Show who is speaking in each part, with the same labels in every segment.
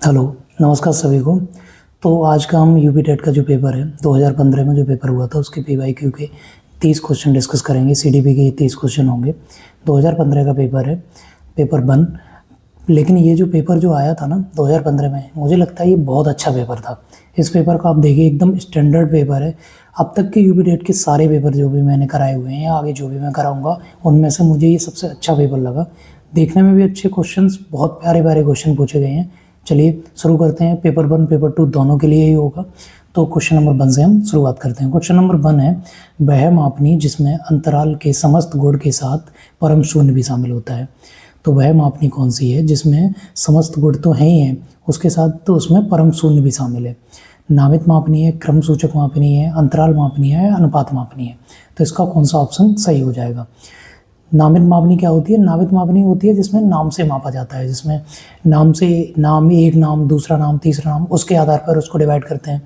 Speaker 1: Hello, नमस्कार सभी को। तो आज का हम यूपी टेट का जो पेपर है 2015 में जो पेपर हुआ था उसके पीवाईक्यू के 30 क्वेश्चन डिस्कस करेंगे। सीडीपी के 30 क्वेश्चन होंगे। 2015 का पेपर है, पेपर 1। लेकिन ये जो पेपर जो आया था ना 2015 में, मुझे लगता है ये बहुत अच्छा पेपर था। इस पेपर को आप देखिए, एकदम स्टैंडर्ड पेपर है। अब तक के यूपी टेट के सारे पेपर जो भी मैंने कराए हुए हैं या आगे जो भी मैं कराऊंगा उनमें से मुझे ये सबसे अच्छा पेपर लगा। देखने में भी अच्छे क्वेश्चंस, बहुत प्यारे प्यारे क्वेश्चन पूछे गए हैं। चलिए शुरू करते हैं। पेपर 1 पेपर 2 दोनों के लिए ही होगा। तो क्वेश्चन नंबर 1 से हम शुरुआत करते हैं। क्वेश्चन नंबर 1 है, वह मापनी जिसमें अंतराल के समस्त गुण के साथ परम शून्य भी शामिल होता है। तो वह मापनी कौन सी है जिसमें समस्त गुण तो हैं ही हैं, उसके साथ तो उसमें परम शून्य भी शामिल है। नामित मापनी है, क्रम सूचक मापनी है, अंतराल मापनी है या अनुपात मापनी है। तो इसका कौन सा ऑप्शन सही हो जाएगा। नामित मापनी क्या होती है? नामित मापनी होती है जिसमें नाम से मापा जाता है, जिसमें नाम से, नाम, एक नाम, दूसरा नाम, तीसरा नाम, उसके आधार पर उसको डिवाइड करते हैं।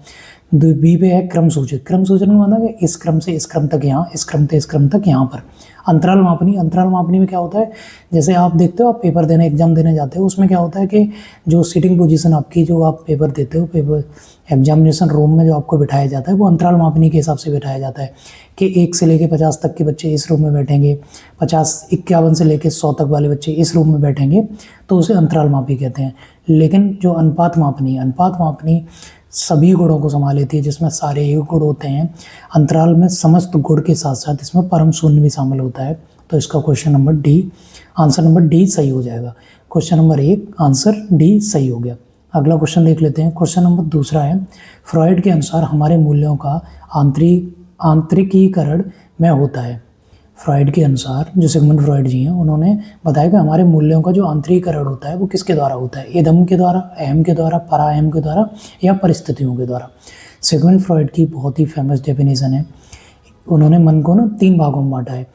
Speaker 1: बी पे है क्रम सूचक। क्रम सूचक में मतलब है इस क्रम से इस क्रम तक यहाँ, इस क्रम से इस क्रम तक यहाँ पर। अंतराल मापनी, अंतराल मापनी में क्या होता है, जैसे आप देखते हो, आप पेपर देने, एग्जाम देने जाते हो, उसमें क्या होता है कि जो सीटिंग पोजीशन आपकी, जो आप पेपर देते हो, पेपर एग्जामिनेशन रूम में जो आपको बिठाया जाता है, वो अंतराल मापनी के हिसाब से बिठाया जाता है कि 1 से लेकर 50 तक के बच्चे इस रूम में बैठेंगे, 51 से लेकर 100 तक वाले बच्चे इस रूम में बैठेंगे, तो उसे अंतराल मापी कहते हैं। लेकिन जो अनुपात मापनी है, अनुपात मापनी सभी गुणों को संभाल लेती है, जिसमें सारे ही गुण होते हैं। अंतराल में समस्त गुण के साथ साथ इसमें परम शून्य भी शामिल होता है। तो इसका question number D, answer number D सही हो जाएगा। क्वेश्चन नंबर 1 आंसर डी सही हो गया। अगला क्वेश्चन देख लेते हैं। क्वेश्चन नंबर 2 है, फ्रॉइड के अनुसार हमारे मूल्यों का आंतरिकीकरण में होता है। फ्रॉइड के अनुसार, जो सिगमंड फ्रॉइड जी हैं, उन्होंने बताया कि हमारे मूल्यों का जो आंतरिकीकरण होता है वो किसके द्वारा होता है? इदम के द्वारा, अहम के द्वारा, पराअहम के द्वारा या परिस्थितियों के द्वारा। सिगमंड फ्रॉइड की बहुत ही फेमस डेफिनेशन है। उन्होंने मन को ना 3 भागों में बांटा है,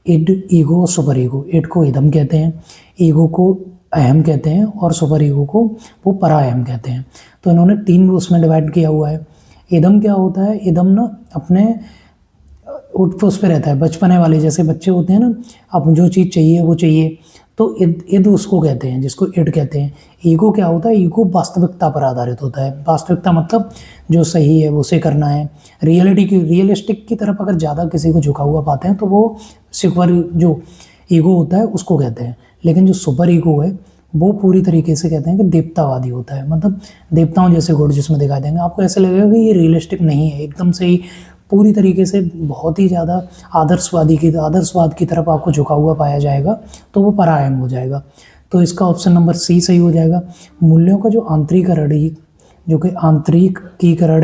Speaker 1: id, ego, super ego. Id को इदम कहते हैं, ईगो को अहम कहते हैं और सुपर ईगो को वो पराअहम कहते हैं। तो इन्होंने 3 उसमें डिवाइड किया हुआ है। इदम क्या होता है? इदम ना अपने उस पे रहता है, बचपने वाले जैसे बच्चे होते हैं ना, अब जो चीज़ चाहिए वो चाहिए, तो इद उसको कहते हैं, जिसको इड कहते हैं। ईगो क्या होता है? ईगो वास्तविकता पर आधारित होता है। वास्तविकता मतलब जो सही है उसे करना है, रियलिस्टिक की तरफ अगर ज़्यादा किसी को झुका हुआ पाते हैं तो वो सुपर जो ईगो होता है उसको कहते हैं। लेकिन जो सुपर ईगो है वो पूरी तरीके से कहते हैं कि देवतावादी होता है, मतलब देवताओं जैसे गुण जिसमें दिखाई देंगे। आपको ऐसे लगेगा कि ये रियलिस्टिक नहीं है, एकदम से ही पूरी तरीके से बहुत ही ज़्यादा आदर्शवाद की तरफ आपको झुका हुआ पाया जाएगा, तो वो पराअहम हो जाएगा। तो इसका ऑप्शन नंबर सी सही हो जाएगा। मूल्यों का जो आंतरिकीकरण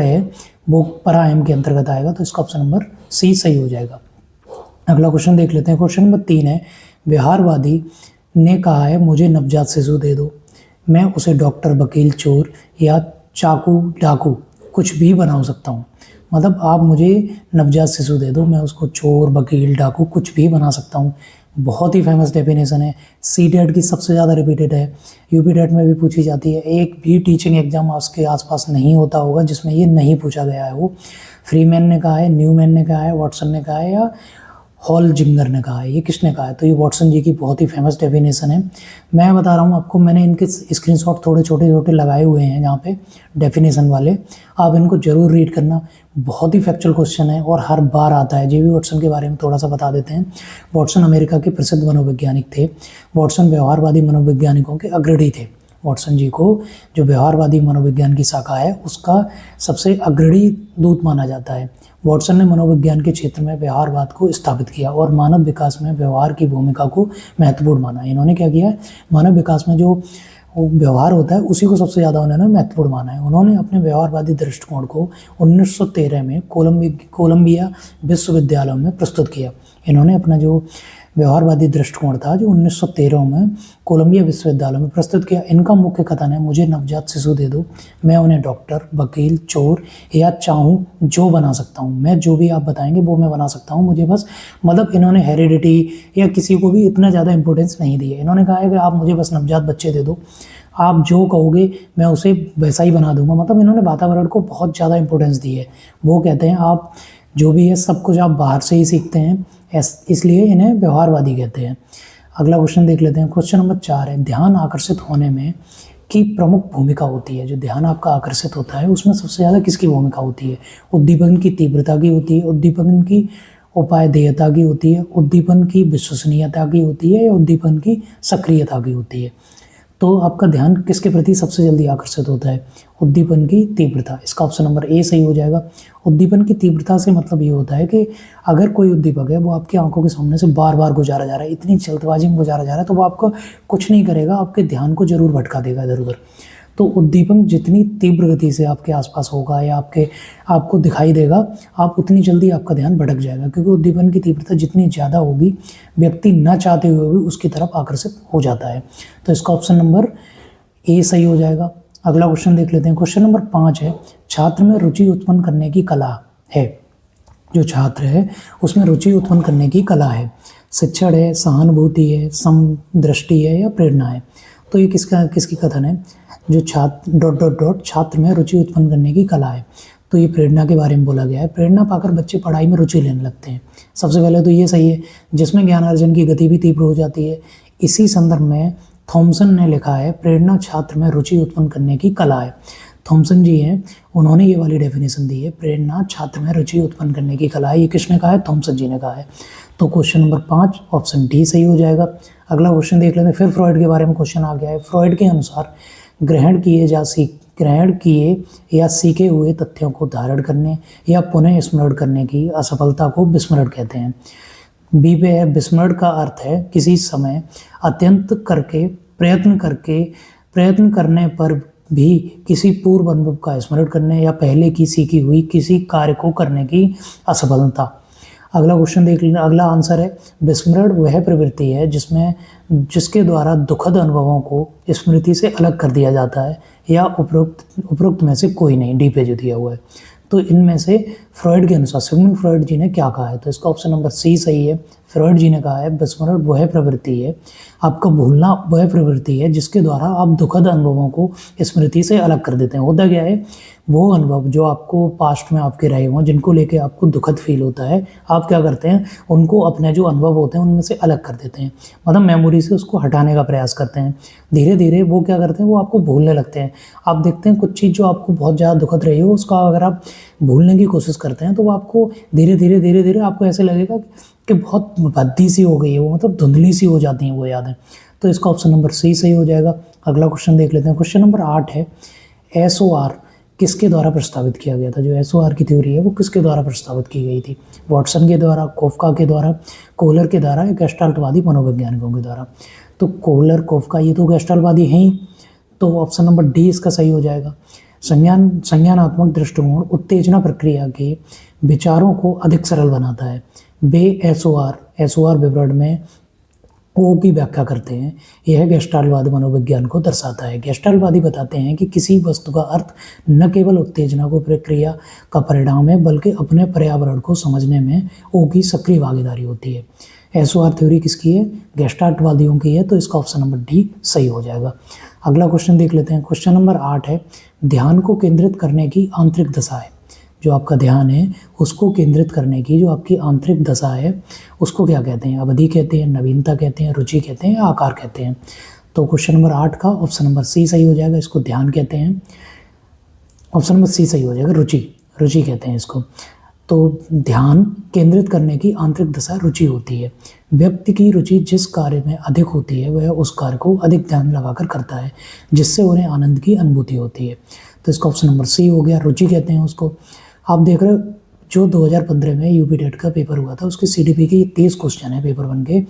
Speaker 1: है वो पराअहम के अंतर्गत आएगा, तो इसका ऑप्शन नंबर सी सही हो जाएगा। अगला क्वेश्चन देख लेते हैं। क्वेश्चन नंबर 3 है, व्यवहारवादी ने कहा है मुझे नवजात शिशु दे दो, मैं उसे डॉक्टर, वकील, चोर या चाकू, डाकू कुछ भी बना सकता हूँ। मतलब आप मुझे नवजात शिशु दे दो, मैं उसको चोर, वकील, डाकू कुछ भी बना सकता हूँ। बहुत ही फेमस डेफिनेशन है। सीटेट की सबसे ज़्यादा रिपीटेड है, यूपी टेट में भी पूछी जाती है। एक भी टीचिंग एग्जाम उसके आसपास नहीं होता होगा जिसमें ये नहीं पूछा गया है। वो फ्रीमैन ने कहा है, न्यूमैन ने कहा है, वाटसन ने कहा है या हॉल जिंगर ने कहा है। ये किसने कहा है? तो ये वाटसन जी की बहुत ही फेमस डेफिनेशन है। मैं बता रहा हूँ आपको, मैंने इनके स्क्रीनशॉट थोड़े छोटे छोटे लगाए हुए हैं यहाँ पे डेफिनेशन वाले, आप इनको जरूर रीड करना। बहुत ही फैक्चुअल क्वेश्चन है और हर बार आता है। जेबी वाटसन के बारे में थोड़ा सा बता देते हैं। वाटसन अमेरिका के प्रसिद्ध मनोवैज्ञानिक थे। वाटसन व्यवहारवादी मनोवैज्ञानिकों के अग्रणी थे। वाटसन जी को जो व्यवहारवादी मनोविज्ञान की शाखा है उसका सबसे अग्रणी दूत माना जाता है। वाटसन ने मनोविज्ञान के क्षेत्र में व्यवहारवाद को स्थापित किया और मानव विकास में व्यवहार की भूमिका को महत्वपूर्ण माना। इन्होंने क्या किया है, मानव विकास में जो व्यवहार होता है उसी को सबसे ज़्यादा उन्होंने महत्वपूर्ण माना है। उन्होंने अपने व्यवहारवादी दृष्टिकोण को 1913 में कोलंबिया विश्वविद्यालय में प्रस्तुत किया। इन्होंने अपना जो व्यवहारवादी दृष्टिकोण था जो 1913 में कोलंबिया विश्वविद्यालय में प्रस्तुत किया। इनका मुख्य कथन है मुझे नवजात शिशु दे दो, मैं उन्हें डॉक्टर, वकील, चोर या चाहूँ जो बना सकता हूँ। मैं जो भी आप बताएंगे वो मैं बना सकता हूँ, मुझे बस, मतलब इन्होंने हेरिडिटी या किसी को भी इतना ज़्यादा इंपॉर्टेंस नहीं दी है। इन्होंने कहा है कि आप मुझे बस नवजात बच्चे दे दो, आप जो कहोगे मैं उसे वैसा ही बना दूंगा। मतलब इन्होंने वातावरण को बहुत ज़्यादा इंपॉर्टेंस दी है। वो कहते हैं आप जो भी है सब कुछ आप बाहर से ही सीखते हैं, इसलिए इन्हें व्यवहारवादी कहते हैं। अगला क्वेश्चन देख लेते हैं। क्वेश्चन नंबर 4 है, ध्यान आकर्षित होने में की प्रमुख भूमिका होती है। जो ध्यान आपका आकर्षित होता है उसमें सबसे ज़्यादा किसकी भूमिका होती है? उद्दीपन की तीव्रता की होती है, उद्दीपन की उपादेयता की होती है, उद्दीपन की विश्वसनीयता की होती है, या उद्दीपन की सक्रियता की होती है। तो आपका ध्यान किसके प्रति सबसे जल्दी आकर्षित होता है? उद्दीपन की तीव्रता। इसका ऑप्शन नंबर ए सही हो जाएगा। उद्दीपन की तीव्रता से मतलब ये होता है कि अगर कोई उद्दीपक है वो आपकी आंखों के सामने से बार बार गुजारा जा रहा है, इतनी जल्दबाजी में गुजारा जा रहा है, तो वो आपको कुछ नहीं करेगा, आपके ध्यान को जरूर भटका देगा इधर उधर। तो उद्दीपन जितनी तीव्र गति से आपके आसपास होगा या आपको दिखाई देगा, आप उतनी जल्दी आपका ध्यान भटक जाएगा, क्योंकि उद्दीपन की तीव्रता जितनी ज़्यादा होगी व्यक्ति न चाहते हुए भी उसकी तरफ आकर्षित हो जाता है। तो इसका ऑप्शन नंबर ए सही हो जाएगा। अगला क्वेश्चन देख लेते हैं। क्वेश्चन नंबर 5 है, छात्र में रुचि उत्पन्न करने की कला है। जो छात्र है उसमें रुचि उत्पन्न करने की कला है, शिक्षण है, सहानुभूति है, समदृष्टि है, या प्रेरणा है। तो ये किसकी कथन है? जो छात्र ... छात्र में रुचि उत्पन्न करने की कला है, तो ये प्रेरणा के बारे में बोला गया है। प्रेरणा पाकर बच्चे पढ़ाई में रुचि लेने लगते हैं। सबसे पहले तो ये सही है, जिसमें ज्ञान अर्जन की गति भी तीव्र हो जाती है। इसी संदर्भ में थॉमसन ने लिखा है, प्रेरणा छात्र में रुचि उत्पन्न करने की कला है। थॉमसन जी हैं, उन्होंने ये वाली डेफिनेशन दी है, प्रेरणा छात्र में रुचि उत्पन्न करने की कला है। ये किसने कहा है? थॉमसन जी ने कहा है। तो क्वेश्चन नंबर 5 ऑप्शन डी सही हो जाएगा। अगला क्वेश्चन देख लेते हैं। फिर फ्रॉइड के बारे में क्वेश्चन आ गया है। फ्रॉइड के अनुसार ग्रहण किए या सीखे हुए तथ्यों को धारण करने या पुनः स्मरण करने की असफलता को विस्मरण कहते हैं। बी पे है, विस्मरण का अर्थ है किसी समय अत्यंत प्रयत्न करने पर भी किसी पूर्व अनुभव का स्मरण करने या पहले की सीखी हुई किसी कार्य को करने की असफलता। अगला क्वेश्चन देख लेना। अगला आंसर है, विस्मरण वह प्रवृत्ति है जिसके द्वारा दुखद अनुभवों को स्मृति से अलग कर दिया जाता है, या उपरोक्त में से कोई नहीं। डी पे जो दिया हुआ है। तो इनमें से फ्रॉइड के अनुसार, सिगमंड फ्रॉइड जी ने क्या कहा है? तो इसका ऑप्शन नंबर सी सही है। फ्रॉइड जी ने कहा है, विस्मरण वह प्रवृत्ति है, आपका भूलना वह प्रवृत्ति है जिसके द्वारा आप दुखद अनुभवों को स्मृति से अलग कर देते हैं। होता क्या है, वो अनुभव जो आपको पास्ट में आपके रहे हों, जिनको लेके आपको दुखद फील होता है, आप क्या करते हैं, उनको अपने जो अनुभव होते हैं उनमें से अलग कर देते हैं, मतलब मेमोरी से उसको हटाने का प्रयास करते हैं। धीरे धीरे वो क्या करते हैं, वो आपको भूलने लगते हैं। आप देखते हैं कुछ चीज़ जो आपको बहुत ज़्यादा दुखद रही हो, उसका अगर आप भूलने की कोशिश करते हैं तो वो आपको धीरे धीरे आपको ऐसे लगेगा कि बहुत भद्दी सी हो गई है वो, मतलब धुंधली सी हो जाती हैं वो यादें। तो इसका ऑप्शन नंबर सी सही हो जाएगा। अगला क्वेश्चन देख लेते हैं। क्वेश्चन नंबर 8 है, SOR किसके द्वारा प्रस्तावित किया गया था? जो SOR की थ्योरी है वो किसके द्वारा प्रस्तावित की गई थी? वॉटसन के द्वारा, कोफका के द्वारा, कोहलर के द्वारा, या गेस्टाल्टवादी मनोवैज्ञानिकों के द्वारा? तो कोहलर, कोफका, ये तो गेस्टाल्टवादी हैं ही, तो ऑप्शन नंबर डी इसका सही हो जाएगा। संज्ञानात्मक दृष्टिकोण उत्तेजना प्रक्रिया के विचारों को अधिक सरल बनाता है। वे SOR विवरण में ओ की व्याख्या करते हैं। यह गेस्टाल्टवादी मनोविज्ञान को दर्शाता है। गेस्टाल्टवादी बताते हैं कि किसी वस्तु का अर्थ न केवल उत्तेजना को प्रक्रिया का परिणाम है, बल्कि अपने पर्यावरण को समझने में ओ की सक्रिय भागीदारी होती है। SOR थ्योरी किसकी है? गेस्टाल्टवादियों की है। तो इसका ऑप्शन नंबर डी सही हो जाएगा। अगला क्वेश्चन देख लेते हैं। क्वेश्चन नंबर 8 है, ध्यान को केंद्रित करने की आंतरिक दशा है। जो आपका ध्यान है उसको केंद्रित करने की जो आपकी आंतरिक दशा है उसको क्या कहते हैं? अवधि कहते हैं, नवीनता कहते हैं, रुचि कहते हैं, या आकार कहते हैं? तो क्वेश्चन नंबर 8 का ऑप्शन नंबर सी सही हो जाएगा। इसको ध्यान कहते हैं। ऑप्शन नंबर सी सही हो जाएगा। रुचि कहते हैं इसको। तो ध्यान केंद्रित करने की आंतरिक दशा रुचि होती है। व्यक्ति की रुचि जिस कार्य में अधिक होती है वह उस कार्य को अधिक ध्यान लगाकर करता है, जिससे उन्हें आनंद की अनुभूति होती है। तो इसका ऑप्शन नंबर सी हो गया, रुचि कहते हैं उसको। आप देख रहे हो जो 2015 में यूपी टेट का पेपर हुआ था उसके CDP के 30 क्वेश्चन है पेपर 1 के।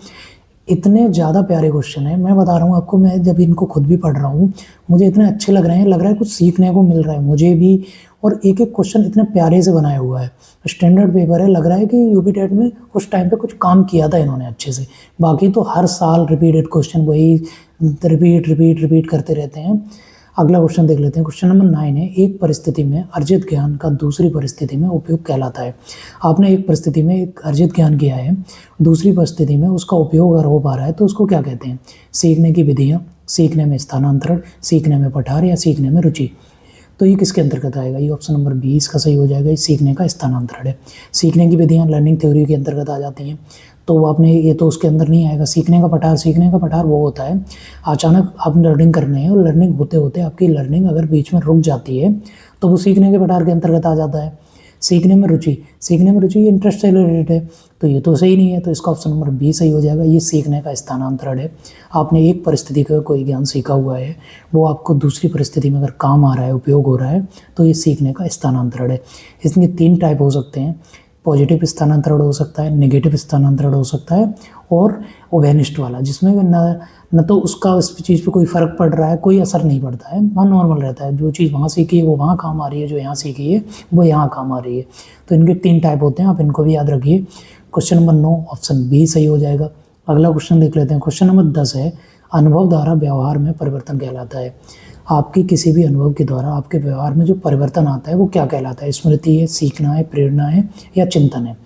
Speaker 1: इतने ज़्यादा प्यारे क्वेश्चन है, मैं बता रहा हूँ आपको। मैं जब इनको खुद भी पढ़ रहा हूँ मुझे इतने अच्छे लग रहा है कुछ सीखने को मिल रहा है मुझे भी। और एक एक क्वेश्चन इतने प्यारे से बनाया हुआ है। स्टैंडर्ड पेपर है, लग रहा है कि यूपी टेट में कुछ टाइम पे कुछ काम किया था इन्होंने अच्छे से। बाकी तो हर साल रिपीटेड क्वेश्चन वही रिपीट करते रहते हैं। अगला क्वेश्चन देख लेते हैं। क्वेश्चन नंबर 9 है, एक परिस्थिति में अर्जित ज्ञान का दूसरी परिस्थिति में उपयोग कहलाता है। आपने एक परिस्थिति में एक अर्जित ज्ञान किया है, दूसरी परिस्थिति में उसका उपयोग अगर हो पा रहा है तो उसको क्या कहते हैं? सीखने की विधियाँ, सीखने में स्थानांतरण, सीखने में पठार, या सीखने में रुचि? तो ये किसके अंतर्गत आएगा? ये ऑप्शन नंबर बी इसका सही हो जाएगा। ये सीखने का स्थानांतरण है। सीखने की विधियाँ लर्निंग थ्योरी के अंतर्गत आ जाती हैं। तो आपने ये तो उसके अंदर नहीं आएगा। सीखने का पठार वो होता है अचानक आप लर्निंग कर रहे हैं और लर्निंग होते होते आपकी लर्निंग अगर बीच में रुक जाती है तो वो सीखने के पठार के अंतर्गत आ जाता है। सीखने में रुचि इंटरेस्ट से रिलेटेड है, तो ये तो सही नहीं है, तो इसका ऑप्शन नंबर बी सही हो जाएगा। ये सीखने का स्थानांतरण है। आपने एक परिस्थिति का कोई ज्ञान सीखा हुआ है, वो आपको दूसरी परिस्थिति में अगर काम आ रहा है, उपयोग हो रहा है, तो ये सीखने का स्थानांतरण है। इसमें 3 टाइप हो सकते हैं। पॉजिटिव स्थानांतरण हो सकता है, नेगेटिव स्थानांतरण हो सकता है, और ओवेनिस्ट वाला जिसमें न तो उसका उस चीज़ पे कोई फ़र्क पड़ रहा है, कोई असर नहीं पड़ता है, वहाँ नॉर्मल रहता है। जो चीज़ वहाँ सीखी है वो वहाँ काम आ रही है, जो यहाँ सीखी है वो यहाँ काम आ रही है। तो इनके 3 टाइप होते हैं, आप इनको भी याद रखिए। क्वेश्चन नंबर 9 ऑप्शन बी सही हो जाएगा। अगला क्वेश्चन देख लेते हैं। क्वेश्चन नंबर 10 है, अनुभव द्वारा व्यवहार में परिवर्तन कहलाता है। आपकी किसी भी अनुभव के द्वारा आपके व्यवहार में जो परिवर्तन आता है वो क्या कहलाता है? स्मृति है, सीखना है, प्रेरणा है, या चिंतन है?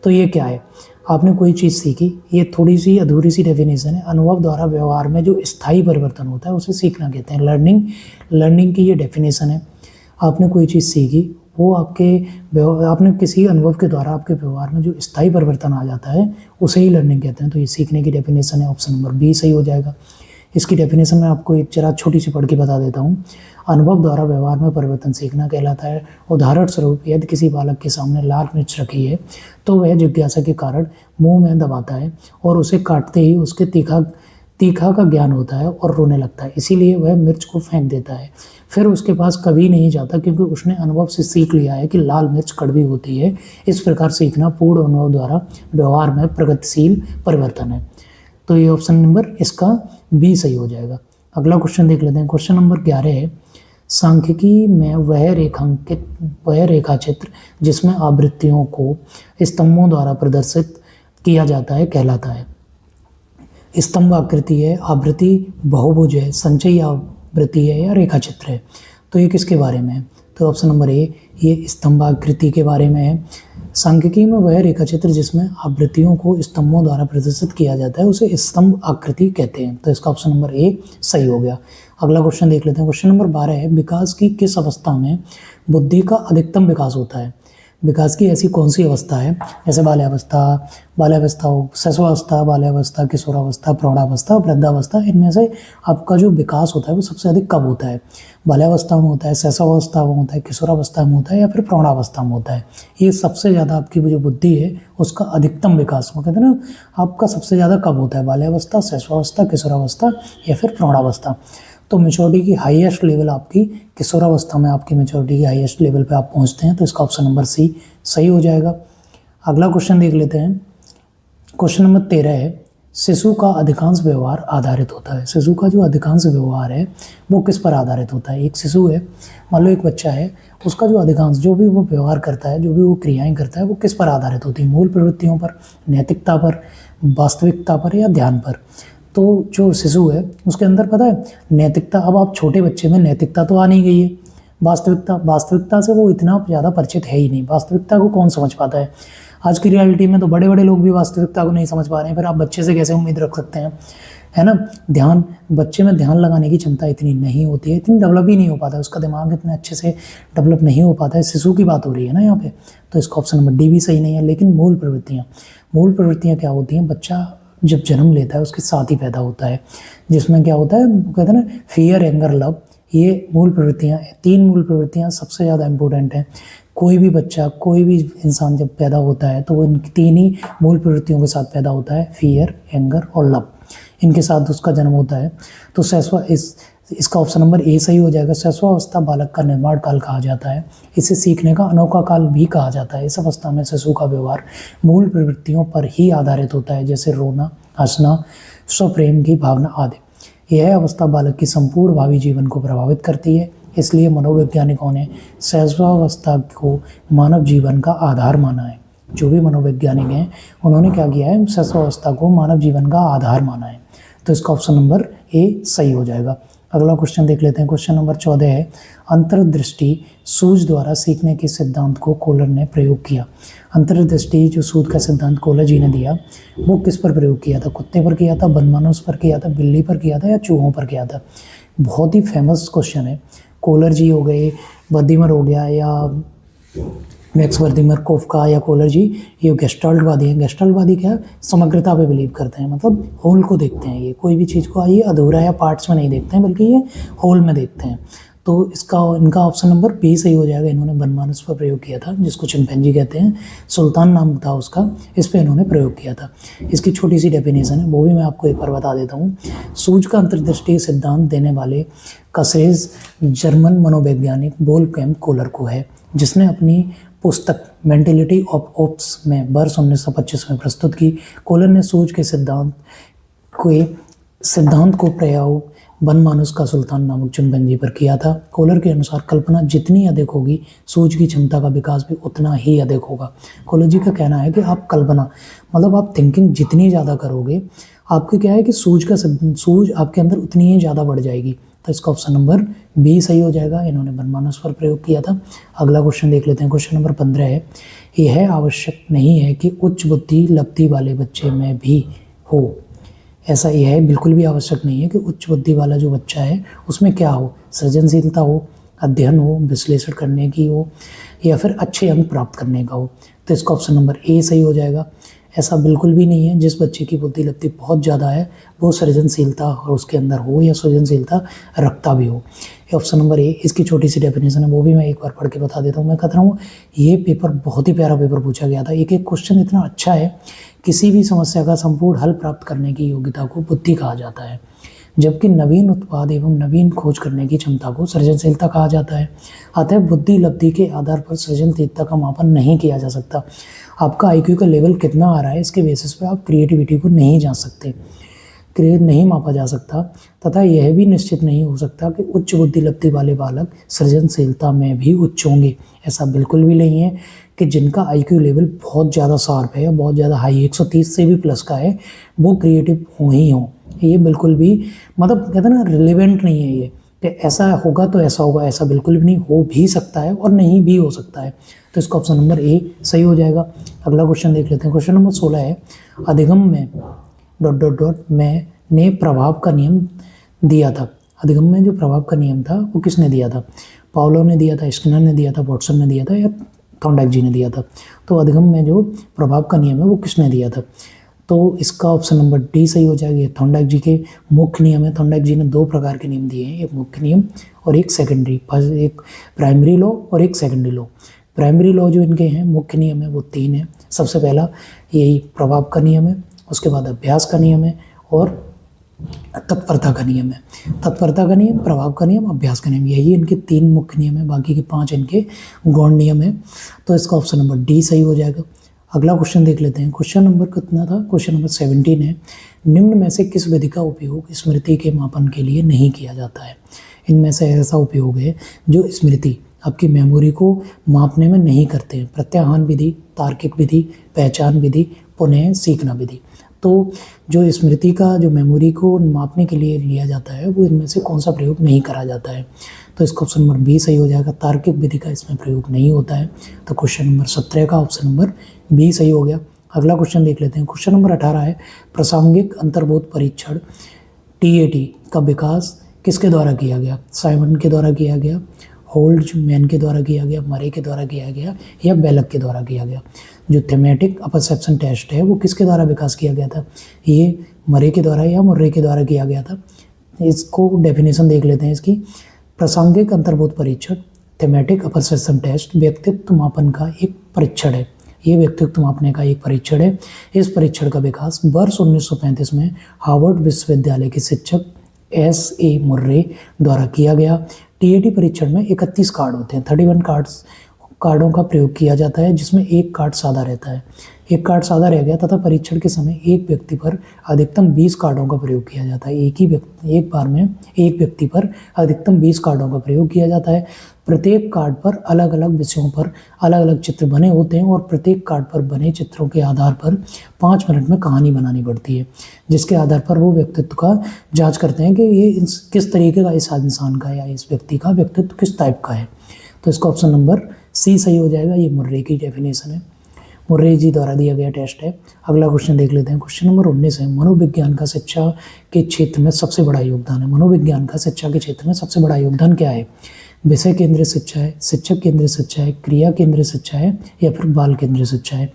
Speaker 1: तो ये क्या है? आपने कोई चीज़ सीखी, ये थोड़ी सी अधूरी सी डेफिनेशन है। अनुभव द्वारा व्यवहार में जो स्थायी परिवर्तन होता है उसे सीखना कहते हैं। लर्निंग की ये डेफिनेशन है। आपने कोई चीज़ सीखी, वो आपने किसी अनुभव के द्वारा आपके व्यवहार में जो स्थायी परिवर्तन आ जाता है उसे ही लर्निंग कहते हैं। तो ये सीखने की डेफिनेशन है। ऑप्शन नंबर बी सही हो जाएगा। इसकी डेफिनेशन मैं आपको एक जरा छोटी सी पढ़ के बता देता हूँ। अनुभव द्वारा व्यवहार में परिवर्तन सीखना कहलाता है। उदाहरण स्वरूप, यदि किसी बालक के सामने लाल मिर्च रखी है तो वह जिज्ञासा के कारण मुंह में दबाता है और उसे काटते ही उसके तीखा का ज्ञान होता है और रोने लगता है, इसीलिए वह मिर्च को फेंक देता है। फिर उसके पास कभी नहीं जाता क्योंकि उसने अनुभव से सीख लिया है कि लाल मिर्च कड़वी होती है। इस प्रकार सीखना पूर्ण अनुभव द्वारा व्यवहार में प्रगतिशील परिवर्तन है। तो ये ऑप्शन नंबर इसका बी सही हो जाएगा। अगला क्वेश्चन देख लेते हैं। क्वेश्चन नंबर 11 है, सांख्यिकी में वह रेखा चित्र जिसमें आवृत्तियों को स्तंभों द्वारा प्रदर्शित किया जाता है कहलाता है। स्तंभ आकृति है, आवृत्ति बहुभुज है, संचयी आवृत्ति है, या रेखा चित्र है? तो ये किसके बारे में है? तो ऑप्शन नंबर ए, ये स्तंभ आकृति के बारे में है। सांख्यिकी में वह रेखा चित्र जिसमें आवृत्तियों को स्तंभों द्वारा प्रदर्शित किया जाता है उसे स्तंभ आकृति कहते हैं। तो इसका ऑप्शन नंबर ए सही हो गया। अगला क्वेश्चन देख लेते हैं। क्वेश्चन नंबर 12 है, विकास की किस अवस्था में बुद्धि का अधिकतम विकास होता है? विकास की ऐसी कौन सी अवस्था है, जैसे बाल्यावस्था हो, शैशवावस्था, बाल्यावस्था, किशोरावस्था, प्रौढ़ावस्था, वृद्धावस्था, इनमें से आपका जो विकास होता है वो सबसे अधिक कब होता है? बाल्यावस्था में होता है, शैशवावस्था में होता है, किशोरावस्था में होता है, या फिर प्रौढ़ावस्था में होता है? ये सबसे ज़्यादा आपकी जो बुद्धि है उसका अधिकतम विकास, वो कहते हैं ना, आपका सबसे ज़्यादा कब होता है? बाल्यावस्था, शैशवावस्था, किशोरावस्था, या फिर प्रौढ़ावस्था? तो मैच्योरिटी की हाईएस्ट लेवल आपकी किशोरावस्था में आपकी मैच्योरिटी की हाईएस्ट लेवल पे आप पहुंचते हैं। तो इसका ऑप्शन नंबर सी सही हो जाएगा। अगला क्वेश्चन देख लेते हैं। क्वेश्चन नंबर 13 है, शिशु का अधिकांश व्यवहार आधारित होता है। शिशु का जो अधिकांश व्यवहार है वो किस पर आधारित होता है? एक शिशु है, मान लो एक बच्चा है, उसका जो अधिकांश जो भी वो व्यवहार करता है, जो भी वो क्रियाएं करता है, वो किस पर आधारित होती है? मूल प्रवृत्तियों पर, नैतिकता पर, वास्तविकता पर, या ध्यान पर? तो जो शिशु है उसके अंदर पता है नैतिकता, अब आप छोटे बच्चे में नैतिकता तो आ नहीं गई है, वास्तविकता से वो इतना ज़्यादा परिचित है ही नहीं। वास्तविकता को कौन समझ पाता है? आज की रियलिटी में तो बड़े बड़े लोग भी वास्तविकता को नहीं समझ पा रहे हैं, फिर आप बच्चे से कैसे उम्मीद रख सकते हैं, है ना? बच्चे में ध्यान लगाने की क्षमता इतनी नहीं होती है, इतनी डेवलप ही नहीं हो पाता है, उसका दिमाग इतने अच्छे से डेवलप नहीं हो पाता है। शिशु की बात हो रही है ना यहाँ पे, तो इसका ऑप्शन नंबर डी भी सही नहीं है। लेकिन मूल प्रवृत्तियाँ क्या होती हैं? बच्चा जब जन्म लेता है उसके साथ ही पैदा होता है, जिसमें क्या होता है, कहते हैं ना, फियर, एंगर, लव, ये मूल प्रवृत्तियाँ, 3 मूल प्रवृत्तियाँ सबसे ज़्यादा इंपॉर्टेंट हैं। कोई भी बच्चा, कोई भी इंसान जब पैदा होता है तो वो इन 3 ही मूल प्रवृत्तियों के साथ पैदा होता है, फियर, एंगर और लव, इनके साथ उसका जन्म होता है। तो इसका ऑप्शन नंबर ए सही हो जाएगा। शैशवावस्था बालक का निर्माण काल कहा जाता है, इसे सीखने का अनोखा काल भी कहा जाता है। इस अवस्था में शिशु का व्यवहार मूल प्रवृत्तियों पर ही आधारित होता है, जैसे रोना, हंसना, स्वप्रेम की भावना आदि। यह अवस्था बालक की संपूर्ण भावी जीवन को प्रभावित करती है, इसलिए मनोवैज्ञानिकों ने शैशवावस्था को मानव जीवन का आधार माना है। जो भी मनोवैज्ञानिक हैं उन्होंने क्या किया है, शैशवावस्था को मानव जीवन का आधार माना है। तो इसका ऑप्शन नंबर ए सही हो जाएगा। अगला क्वेश्चन देख लेते हैं। क्वेश्चन नंबर 14 है, अंतर्दृष्टि सूझ द्वारा सीखने के सिद्धांत को कोलर ने प्रयोग किया। अंतर्दृष्टि जो सूझ का सिद्धांत कोलर जी ने दिया, वो किस पर प्रयोग किया था? कुत्ते पर किया था, बनमानुष पर किया था, बिल्ली पर किया था, या चूहों पर किया था? बहुत ही फेमस क्वेश्चन है। कोलर्जी हो गए, वर्दीमर हो गया, या मैक्स वर्दीमर, कोफका या कोलर्जी, ये गेस्टाल्टवादी हैं। गेस्टाल्टवादी क्या है, समग्रता पे बिलीव करते हैं, मतलब होल को देखते हैं। ये कोई भी चीज़ को ये अधूरा या पार्ट्स में नहीं देखते हैं, बल्कि ये होल में देखते हैं। तो इनका ऑप्शन नंबर बी सही हो जाएगा। इन्होंने बनमानस पर प्रयोग किया था, जिसको चिंपैंजी कहते हैं, सुल्तान नाम था उसका, इस पर इन्होंने प्रयोग किया था। इसकी छोटी सी डेफिनेशन है, वो भी मैं आपको एक बार बता देता हूँ। सूझ का अंतर्दृष्टि सिद्धांत देने वाले का श्रेय जर्मन मनोवैज्ञानिक वोल्फ्गैंग कोहलर को है, जिसने अपनी पुस्तक मेंटेलिटी ऑफ ओप्स में वर्ष 1925 में प्रस्तुत की। कोहलर ने सूझ के सिद्धांत को प्रयोग बनमानस का सुल्तान नामक चिंपैंजी पर किया था। कोहलर के अनुसार कल्पना जितनी अधिक होगी, सूझ की क्षमता का विकास भी उतना ही अधिक होगा। कोहलर जी का कहना है कि आप कल्पना, मतलब आप थिंकिंग जितनी ज़्यादा करोगे, आपके क्या है कि सूझ आपके अंदर उतनी ही ज़्यादा बढ़ जाएगी। तो इसका ऑप्शन नंबर बी सही हो जाएगा। इन्होंने बनमानस पर प्रयोग किया था। अगला क्वेश्चन देख लेते हैं। क्वेश्चन नंबर 15 है, यह आवश्यक नहीं है कि उच्च बुद्धि लब्धि वाले बच्चे में भी हो। ऐसा यह है, बिल्कुल भी आवश्यक नहीं है कि उच्च बुद्धि वाला जो बच्चा है उसमें क्या हो, सृजनशीलता हो, अध्ययन हो, विश्लेषण करने की हो, या फिर अच्छे अंक प्राप्त करने का हो। तो इसका ऑप्शन नंबर ए सही हो जाएगा। ऐसा बिल्कुल भी नहीं है। जिस बच्चे की बुद्धि लब्धि बहुत ज़्यादा है वो सृजनशीलता और उसके अंदर हो या सृजनशीलता रखता भी हो। ये ऑप्शन नंबर ए। इसकी छोटी सी डेफिनेशन है, वो भी मैं एक बार पढ़ के बता देता हूँ। मैं कहता हूँ ये पेपर बहुत ही प्यारा पेपर पूछा गया था। एक एक क्वेश्चन इतना अच्छा है। किसी भी समस्या का संपूर्ण हल प्राप्त करने की योग्यता को बुद्धि कहा जाता है, जबकि नवीन उत्पाद एवं नवीन खोज करने की क्षमता को सृजनशीलता कहा जाता है। अतः बुद्धि लब्धि के आधार पर सृजनशीलता का मापन नहीं किया जा सकता। आपका आईक्यू का लेवल कितना आ रहा है, इसके बेसिस पे आप क्रिएटिविटी को नहीं जान सकते, नहीं मापा जा सकता। तथा यह भी निश्चित नहीं हो सकता कि उच्च बुद्धि लब्धि वाले बालक सृजनशीलता में भी उच्च होंगे। ऐसा बिल्कुल भी नहीं है कि जिनका आईक्यू लेवल बहुत ज़्यादा शार्प है या बहुत ज़्यादा हाई 130 से भी प्लस का है, वो क्रिएटिव हो ही हो। ये बिल्कुल भी, मतलब कहते हैं ना, रिलेवेंट नहीं है ये कि ऐसा होगा तो ऐसा होगा। ऐसा बिल्कुल भी नहीं, हो भी सकता है और नहीं भी हो सकता है। तो इसका ऑप्शन नंबर ए सही हो जाएगा। अगला क्वेश्चन देख लेते हैं। क्वेश्चन नंबर 16 है, अधिगम में ... में ने प्रभाव का नियम दिया था। अधिगम में जो प्रभाव का नियम था वो किसने दिया था? पावलोव ने दिया था, स्किनर ने दिया था, वॉटसन ने दिया था, या थॉर्नडाइक जी ने दिया था? तो अधिगम में जो प्रभाव का नियम है वो किसने दिया था? तो इसका ऑप्शन नंबर डी सही हो जाएगा। थॉर्नडाइक जी के मुख्य नियम है। थॉर्नडाइक जी ने दो प्रकार के नियम दिए हैं, एक मुख्य नियम और एक सेकेंडरी, एक प्राइमरी लॉ और एक सेकेंडरी लॉ। प्राइमरी लॉ जो इनके हैं, मुख्य नियम है, वो 3 है। सबसे पहला यही प्रभाव का नियम है, उसके बाद अभ्यास का नियम है और तत्परता का नियम है। तत्परता का नियम, प्रभाव का नियम, अभ्यास का नियम, यही इनके 3 मुख्य नियम है। बाकी के 5 इनके गौण नियम है। तो इसका ऑप्शन नंबर डी सही हो जाएगा। अगला क्वेश्चन देख लेते हैं। क्वेश्चन नंबर कितना था? क्वेश्चन नंबर 17 है, निम्न में से किस विधि का उपयोग स्मृति के मापन के लिए नहीं किया जाता है? इनमें से ऐसा उपयोग है जो स्मृति, आपकी मेमोरी को मापने में नहीं करते हैं। प्रत्याहान विधि, तार्किक विधि, पहचान विधि, पुनः सीखना विधि। तो जो स्मृति का, जो मेमोरी को मापने के लिए लिया जाता है, वो इनमें से कौन सा प्रयोग नहीं करा जाता है? तो इसका ऑप्शन नंबर बी सही हो जाएगा। तार्किक विधि का इसमें प्रयोग नहीं होता है। तो क्वेश्चन नंबर 17 का ऑप्शन नंबर बी सही हो गया। अगला क्वेश्चन देख लेते हैं। क्वेश्चन नंबर 18 है, प्रासंगिक अंतर्बोध परीक्षण TAT का विकास किसके द्वारा किया गया? साइमन के द्वारा किया गया, होल्ट्जमैन के द्वारा किया गया, मरे के द्वारा किया गया, या बेलक के द्वारा किया गया? जो थीमेटिक अपरसेप्शन टेस्ट है वो किसके द्वारा विकास किया गया था? ये मरे के द्वारा या मुर्रे के द्वारा किया गया था? इसको डेफिनेशन देख लेते हैं इसकी। प्रासंगिक अंतर्बोध परीक्षण, थीमेटिक अपरसेप्शन टेस्ट व्यक्तित्व मापन का एक परीक्षण है। ये व्यक्तित्व मापने का एक परीक्षण है। इस परीक्षण का विकास वर्ष 1935 में हार्वर्ड विश्वविद्यालय के शिक्षक SA मुर्रे द्वारा किया गया। TAT परीक्षण में 31 कार्ड होते हैं। 31 कार्डों का प्रयोग किया जाता है, जिसमें एक कार्ड सादा रहता है। एक कार्ड सादा रह गया तथा परीक्षण के समय एक व्यक्ति पर अधिकतम 20 कार्डों का प्रयोग किया जाता है। एक बार में एक व्यक्ति पर अधिकतम 20 कार्डों का प्रयोग किया जाता है। प्रत्येक कार्ड पर अलग अलग विषयों पर अलग अलग चित्र बने होते हैं और प्रत्येक कार्ड पर बने चित्रों के आधार पर 5 मिनट में कहानी बनानी पड़ती है, जिसके आधार पर वो व्यक्तित्व का जांच करते हैं कि ये किस तरीके का इस इंसान का या इस व्यक्ति का व्यक्तित्व किस टाइप का है। तो इसका ऑप्शन नंबर सी सही हो जाएगा। ये मुर्रे की डेफिनेशन है, मुर्रे जी द्वारा दिया गया टेस्ट है। अगला क्वेश्चन देख लेते हैं। क्वेश्चन नंबर 19 है, मनोविज्ञान का शिक्षा के क्षेत्र में सबसे बड़ा योगदान है। मनोविज्ञान का शिक्षा के क्षेत्र में सबसे बड़ा योगदान क्या है? विषय केंद्रित शिक्षा है, शिक्षक केंद्रित शिक्षा है, क्रिया केंद्रित शिक्षा है, या फिर बाल केंद्रित शिक्षा है।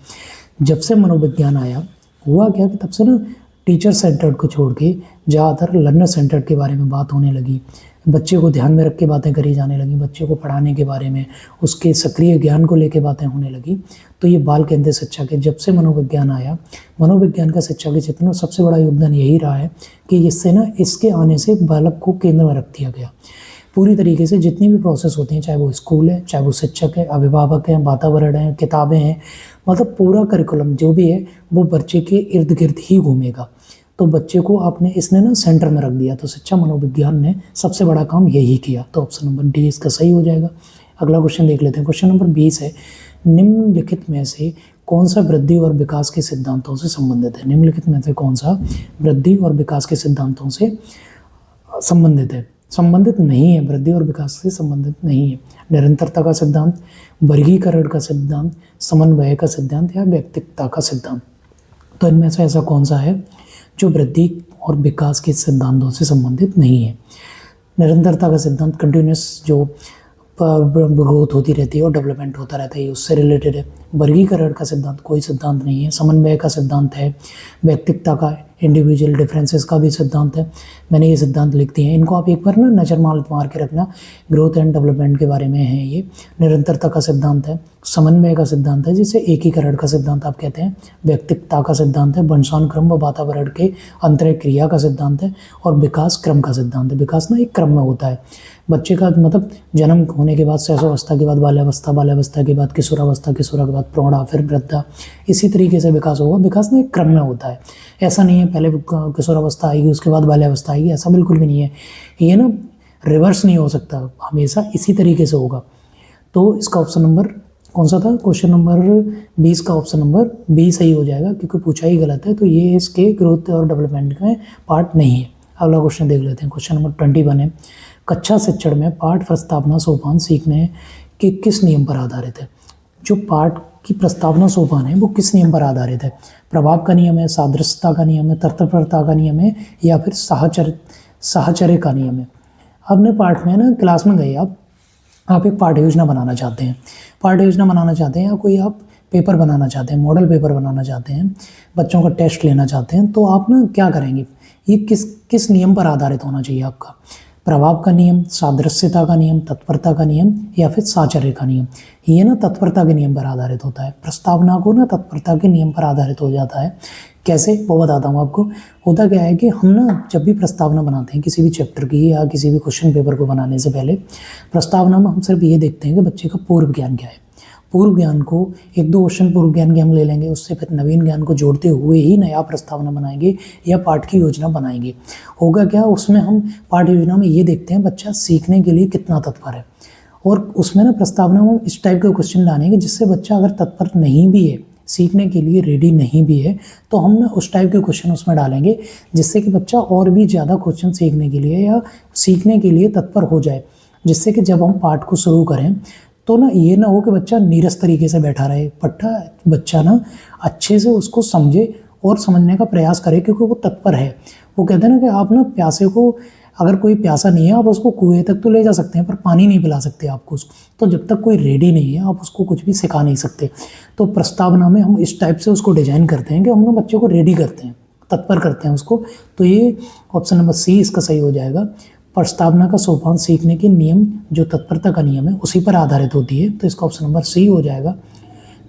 Speaker 1: जब से मनोविज्ञान आया, हुआ क्या कि तब से ना टीचर सेंटर्ड को छोड़ के ज़्यादातर लर्नर सेंटर्ड के बारे में बात होने लगी। बच्चे को ध्यान में रख के बातें करी जाने लगी, बच्चे को पढ़ाने के बारे में, उसके सक्रिय ज्ञान को लेके बातें होने लगी। तो ये बाल केंद्रित शिक्षा के जब से मनोविज्ञान आया, मनोविज्ञान का शिक्षा के क्षेत्र में सबसे बड़ा योगदान यही रहा है कि इससे ना इसके आने से बालक को केंद्र में रख दिया गया। पूरी तरीके से जितनी भी प्रोसेस होती हैं, चाहे वो स्कूल है, चाहे वो शिक्षक है, अभिभावक हैं, वातावरण है, किताबें हैं, मतलब पूरा करिकुलम जो भी है वो बच्चे के इर्द गिर्द ही घूमेगा। तो बच्चे को आपने इसने ना सेंटर में रख दिया। तो शिक्षा मनोविज्ञान ने सबसे बड़ा काम यही किया। तो ऑप्शन नंबर डी इसका सही हो जाएगा। अगला क्वेश्चन देख लेते हैं। क्वेश्चन नंबर 20 है, निम्नलिखित में से कौन सा वृद्धि और विकास के सिद्धांतों से संबंधित है? निम्नलिखित में से कौन सा वृद्धि और विकास के सिद्धांतों से संबंधित है? संबंधित नहीं है, वृद्धि और विकास से संबंधित नहीं है। निरंतरता का सिद्धांत, वर्गीकरण का सिद्धांत, समन्वय का सिद्धांत, या व्यक्तिकता का सिद्धांत। तो इनमें से ऐसा कौन सा है जो वृद्धि और विकास के सिद्धांतों से संबंधित नहीं है? निरंतरता का सिद्धांत कंटिन्यूस जो ग्रोथ होती रहती है और डेवलपमेंट होता रहता है, उससे रिलेटेड है। वर्गीकरण का सिद्धांत कोई सिद्धांत नहीं है। समन्वय का सिद्धांत है। व्यक्तिकता का, इंडिविजुअल डिफरेंसेस का भी सिद्धांत है। मैंने ये सिद्धांत लिख दिए हैं, इनको आप एक बार ना नज़र मार के रखना। ग्रोथ एंड डेवलपमेंट के बारे में है ये। निरंतरता का सिद्धांत है। समन्वय का सिद्धांत है, जिसे एकीकरण का सिद्धांत आप कहते हैं। व्यक्तिकता का सिद्धांत है। वंशानुक्रम व वातावरण के अंतरक्रिया क्रिया का सिद्धांत है। और विकास क्रम का सिद्धांत है। विकास ना एक क्रम में होता है। बच्चे का मतलब जन्म होने के बाद शैशवावस्था के बाद बाल्यावस्था, बाल्यावस्था के बाद किशोरावस्था, किशोरा के बाद प्रौढ़ा, फिर वृद्धा, इसी तरीके से विकास होगा। विकास ना एक क्रम में होता है। ऐसा नहीं है पहले किशोरावस्था आएगी उसके बाद बाल्यावस्था आएगी, ऐसा बिल्कुल भी नहीं है। ये ना रिवर्स नहीं हो सकता, हमेशा इसी तरीके से होगा। तो इसका ऑप्शन नंबर कौन सा था? क्वेश्चन नंबर 20 का ऑप्शन नंबर बी सही हो जाएगा, क्योंकि पूछा ही गलत है। तो ये इसके ग्रोथ और डेवलपमेंट में पार्ट नहीं है। अगला क्वेश्चन देख लेते हैं। क्वेश्चन नंबर 21 है, कक्षा शिक्षण में पाठ प्रस्तावना सोपान सीखने के किस नियम पर आधारित है? जो पाठ की प्रस्तावना सोपान है वो किस नियम पर आधारित है? प्रभाव का नियम है, सादृश्यता का नियम है, तत्परता का नियम है, या फिर साहचर्य का नियम है? अपने पाठ में ना क्लास में गए आप एक पाठ्य योजना बनाना चाहते हैं, या कोई आप पेपर बनाना चाहते हैं, मॉडल पेपर बनाना चाहते हैं, बच्चों का टेस्ट लेना चाहते हैं, तो आप ना क्या करेंगे? ये किस नियम पर आधारित होना चाहिए आपका? प्रभाव का नियम, सादृश्यता का नियम, तत्परता का नियम, या फिर साहचर्य का नियम? ये ना तत्परता के नियम पर आधारित होता है। प्रस्तावना को ना तत्परता के नियम पर आधारित हो जाता है। कैसे, वो बताता हूँ आपको। होता क्या है कि हम ना जब भी प्रस्तावना बनाते हैं किसी भी चैप्टर की या किसी भी क्वेश्चन पेपर को बनाने से पहले, प्रस्तावना में हम सिर्फ ये देखते हैं कि बच्चे का पूर्व ज्ञान क्या है। पूर्व ज्ञान को 1-2 क्वेश्चन पूर्व ज्ञान के हम ले लेंगे, उससे फिर नवीन ज्ञान को जोड़ते हुए ही नया प्रस्तावना बनाएंगे या पाठ की योजना बनाएंगे। होगा क्या, उसमें हम पाठ योजना में ये देखते हैं बच्चा सीखने के लिए कितना तत्पर है, और उसमें ना प्रस्तावना में इस टाइप के क्वेश्चन लाएंगे जिससे बच्चा अगर तत्पर नहीं भी है, सीखने के लिए रेडी नहीं भी है, तो हम ना उस टाइप के क्वेश्चन उसमें डालेंगे जिससे कि बच्चा और भी ज़्यादा क्वेश्चन सीखने के लिए या सीखने के लिए तत्पर हो जाए। जिससे कि जब हम पाठ को शुरू करें तो ना ये ना हो कि बच्चा नीरस तरीके से बैठा रहे, बच्चा ना अच्छे से उसको समझे और समझने का प्रयास करे, क्योंकि वो तत्पर है। वो कहते हैं ना कि आप ना प्यासे को, अगर कोई प्यासा नहीं है आप उसको कुएं तक तो ले जा सकते हैं, पर पानी नहीं पिला सकते आपको उसको। तो जब तक कोई रेडी नहीं है आप उसको कुछ भी सिखा नहीं सकते। तो प्रस्तावना में हम इस टाइप से उसको डिजाइन करते हैं कि हम ना बच्चे को रेडी करते हैं, तत्पर करते हैं उसको। तो ये ऑप्शन नंबर सी इसका सही हो जाएगा। प्रस्तावना का सोपान सीखने के नियम जो तत्परता का नियम है उसी पर आधारित होती है, तो इसका ऑप्शन नंबर सी हो जाएगा।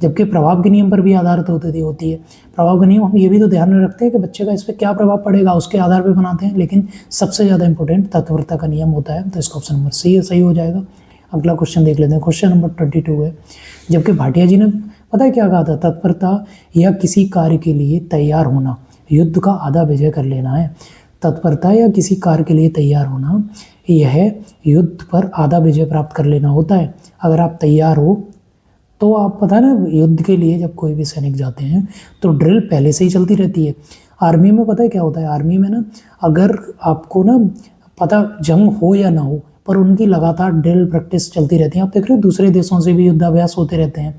Speaker 1: जबकि प्रभाव के नियम पर भी आधारित होती है। प्रभाव का नियम हम ये भी तो ध्यान में रखते हैं कि बच्चे का इस पर क्या प्रभाव पड़ेगा, उसके आधार पर बनाते हैं, लेकिन सबसे ज़्यादा इंपॉर्टेंट तत्परता का नियम होता है, तो इसका ऑप्शन नंबर सी सही हो जाएगा। अगला क्वेश्चन देख लेते हैं। क्वेश्चन नंबर 22 है, जबकि भाटिया जी ने पता है क्या कहा था? तत्परता या किसी कार्य के लिए तैयार होना युद्ध का आधा विजय कर लेना है। तत्परता या किसी कार्य के लिए तैयार होना यह युद्ध पर आधा विजय प्राप्त कर लेना होता है। अगर आप तैयार हो तो आप पता है ना, युद्ध के लिए जब कोई भी सैनिक जाते हैं तो ड्रिल पहले से ही चलती रहती है। आर्मी में पता है क्या होता है? आर्मी में ना अगर आपको ना पता जंग हो या ना हो, पर उनकी लगातार ड्रिल प्रैक्टिस चलती रहती है। आप देख रहे हो दूसरे देशों से भी युद्धाभ्यास होते रहते हैं,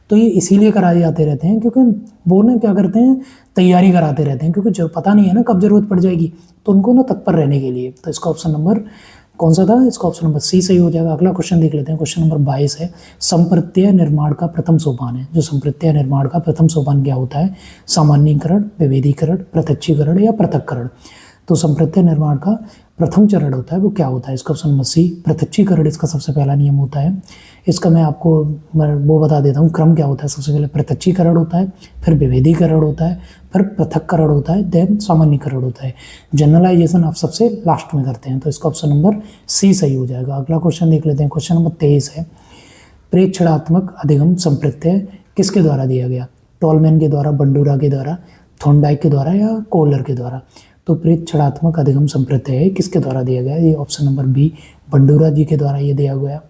Speaker 1: तो ये इसीलिए कराए जाते रहते हैं क्योंकि वो ना क्या करते हैं, तैयारी कराते रहते हैं, क्योंकि जो पता नहीं है ना कब जरूरत पड़ जाएगी, तो उनको ना तत्पर रहने के लिए। तो इसका ऑप्शन नंबर कौन सा था? इसका ऑप्शन नंबर सी सही हो जाएगा। अगला क्वेश्चन देख लेते हैं। क्वेश्चन नंबर 22 है, संप्रत्यय निर्माण का प्रथम सोपान है। जो संप्रत्यय निर्माण का प्रथम सोपान क्या होता है? सामान्यीकरण, विभेदीकरण, प्रत्यक्षीकरण या पृथक्करण। तो संप्रत्यय निर्माण का प्रथम चरण होता है वो क्या होता है? इसका ऑप्शन नंबर सी प्रत्यक्षीकरण इसका सबसे पहला नियम होता है। इसका मैं आपको वो बता देता हूँ क्रम क्या होता है। सबसे पहले प्रत्यक्षीकरण होता है, फिर विभेदीकरण होता है, फिर पृथक्करण होता है, देन सामान्यीकरण होता है। जनरलाइजेशन आप सबसे लास्ट में करते हैं, तो इसका ऑप्शन नंबर सी सही हो जाएगा। अगला क्वेश्चन देख लेते हैं। क्वेश्चन नंबर 23 है, प्रेक्षणात्मक अधिगम संप्रत्यय किसके द्वारा दिया गया? टॉलमैन के द्वारा, बंडूरा के द्वारा, थॉर्नडाइक के द्वारा या कोहलर के द्वारा? तो प्रेक्षणात्मक अधिगम संप्रत्यय किसके द्वारा दिया गया? ये ऑप्शन नंबर बी बंडूरा जी के द्वारा ये दिया गया।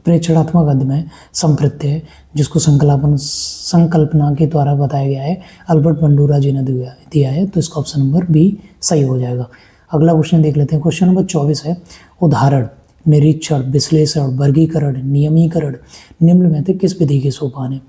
Speaker 1: प्रेक्षणात्मक अधिगम संप्रत्यय जिसको संकल्पना के द्वारा बताया गया है, अल्बर्ट बंडूरा जी ने दिया है, तो इसका ऑप्शन नंबर बी सही हो जाएगा। अगला क्वेश्चन देख लेते हैं। क्वेश्चन नंबर 24 है, उदाहरण, निरीक्षण, विश्लेषण, वर्गीकरण, नियमीकरण निम्न में से किस विधि के सोपान है?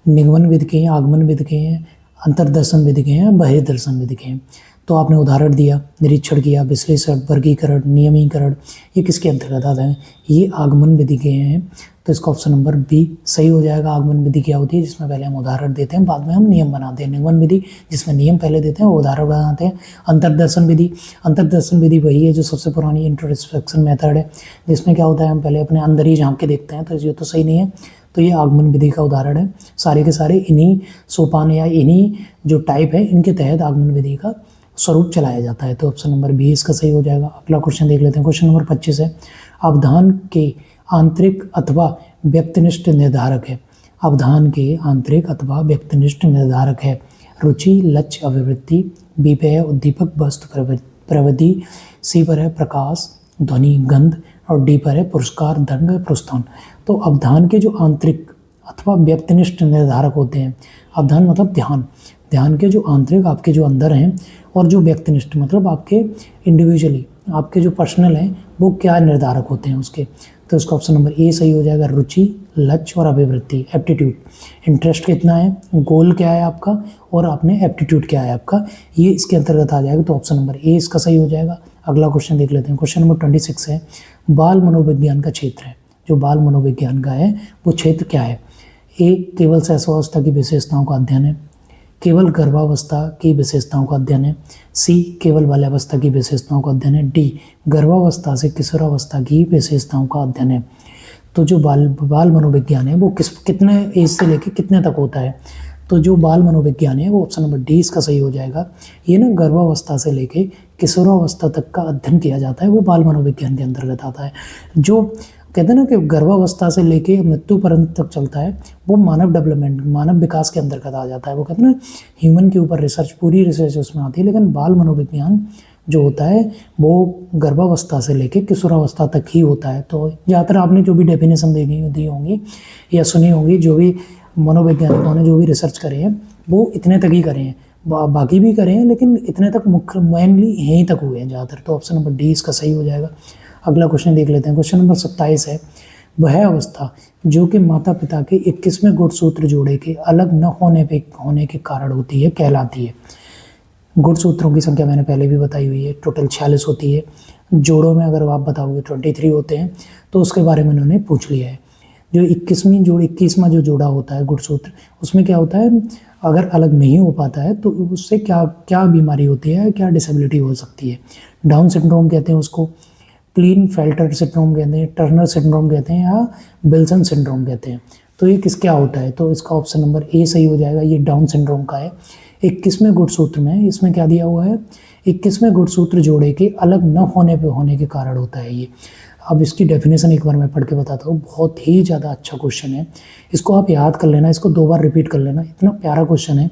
Speaker 1: निगमन विधि के हैं, आगमन विधि के हैं, अंतर्दर्शन विधि के हैं, बहिर्दर्शन विधि के हैं। तो आपने उदाहरण दिया, निरीक्षण किया, विश्लेषण, वर्गीकरण, नियमीकरण, ये किसके अंतर्गत आते हैं? ये आगमन विधि के हैं, तो इसका ऑप्शन नंबर बी सही हो जाएगा। आगमन विधि क्या होती है? जिसमें पहले हम उदाहरण देते हैं, बाद में हम नियम बनाते हैं। निगमन विधि जिसमें नियम पहले देते हैं, वो उदाहरण बनाते हैं। अंतर्दर्शन विधि, अंतर्दर्शन विधि वही है जो सबसे पुरानी इंट्रोस्पेक्शन मेथड है, जिसमें क्या होता है हम पहले अपने अंदर ही झांक के देखते हैं, तो ये तो सही नहीं है। तो ये आगमन विधि का उदाहरण है। सारे के सारे इन्हीं सोपान या इन्हीं जो टाइप है इनके तहत आगमन विधि का स्वरूप चलाया जाता है, तो ऑप्शन नंबर बी इसका सही हो जाएगा। अगला क्वेश्चन देख लेते हैं। क्वेश्चन नंबर 25 है, अवधान के आंतरिक अथवा व्यक्तिनिष्ठ निर्धारक है। अवधान के आंतरिक अथवा व्यक्तिनिष्ठ निर्धारक है। रुचि, लक्ष्य, अभिवृत्ति, बी पे है उद्दीपक, वस्तु, प्रविधि, सी पर है प्रकाश, ध्वनि, गंध और डी पर है पुरस्कार, दंड, प्रोत्साहन। तो अवधान के जो आंतरिक अथवा व्यक्तिनिष्ठ निर्धारक होते हैं, अवधान मतलब ध्यान, ध्यान के जो आंतरिक आपके जो अंदर हैं, और जो व्यक्तिनिष्ठ मतलब आपके इंडिविजुअली आपके जो पर्सनल हैं वो क्या निर्धारक होते हैं उसके, तो इसका ऑप्शन नंबर ए सही हो जाएगा। रुचि, लक्ष्य और अभिवृत्ति, एप्टीट्यूड, इंटरेस्ट कितना है, गोल क्या है आपका, और आपने एप्टीट्यूड क्या है आपका, ये इसके अंतर्गत आ जाएगा, तो ऑप्शन नंबर ए इसका सही हो जाएगा। अगला क्वेश्चन देख लेते हैं। क्वेश्चन नंबर 26 है, बाल मनोविज्ञान का क्षेत्र है। जो बाल मनोविज्ञान का है वो क्षेत्र क्या है? ए केवल शैशवावस्था की विशेषताओं का अध्ययन है, केवल गर्भावस्था की विशेषताओं का अध्ययन है, सी केवल बाल्यावस्था की विशेषताओं का अध्ययन है, डी गर्भावस्था से किशोरावस्था की विशेषताओं का अध्ययन है। तो जो बाल मनोविज्ञान है वो कितने एज से लेकर कितने तक होता है? तो जो बाल मनोविज्ञान है वो ऑप्शन नंबर डी इसका सही हो जाएगा। ये ना गर्भावस्था से लेके किशोरावस्था तक का अध्ययन किया जाता है, वो बाल मनोविज्ञान के अंतर्गत आता है। जो कहते हैं ना कि गर्भावस्था से लेके मृत्यु पर्यंत तक चलता है, वो मानव डेवलपमेंट, मानव विकास के अंतर्गत आ जाता है। वो कहते हैं ना ह्यूमन के ऊपर रिसर्च, पूरी रिसर्च उसमें आती है, लेकिन बाल मनोविज्ञान जो होता है वो गर्भावस्था से लेके किशोरावस्था तक ही होता है। तो ज़्यादातर आपने जो भी डेफिनेशन दी होंगी या सुनी होंगी, जो भी मनोवैज्ञानिकों ने जो भी रिसर्च करे हैं वो इतने तक ही करे हैं, बाकी भी करे हैं, लेकिन इतने तक मुख्य मेनली यहीं तक हुए हैं ज़्यादातर, तो ऑप्शन नंबर डी इसका सही हो जाएगा। अगला क्वेश्चन देख लेते हैं। क्वेश्चन नंबर 27 है, वह अवस्था जो कि माता पिता के 21वें गुणसूत्र जोड़े के अलग न होने के कारण होती है कहलाती है। गुणसूत्रों की संख्या मैंने पहले भी बताई हुई है, टोटल 46 होती है। जोड़ों में अगर आप बताओगे 23 होते हैं, तो उसके बारे में उन्होंने पूछ लिया है। जो 21वां जो जोड़ा होता है गुणसूत्र, उसमें क्या होता है, अगर अलग नहीं हो पाता है तो उससे क्या क्या बीमारी होती है, क्या डिसेबिलिटी हो सकती है। डाउन सिंड्रोम कहते हैं उसको, क्लीन-फेल्टर सिंड्रोम कहते हैं, टर्नर सिंड्रोम कहते हैं, या विल्सन सिंड्रोम कहते हैं। तो ये क्या होता है, तो इसका ऑप्शन नंबर ए सही हो जाएगा। ये डाउन सिंड्रोम का है। 21वें गुणसूत्र में इसमें क्या दिया हुआ है, 21वें गुणसूत्र जोड़े के अलग न होने के कारण होता है ये। अब इसकी डेफिनेशन एक बार मैं पढ़ के बताता हूँ, बहुत ही ज़्यादा अच्छा क्वेश्चन है, इसको आप याद कर लेना, इसको 2 बार रिपीट कर लेना, इतना प्यारा क्वेश्चन है।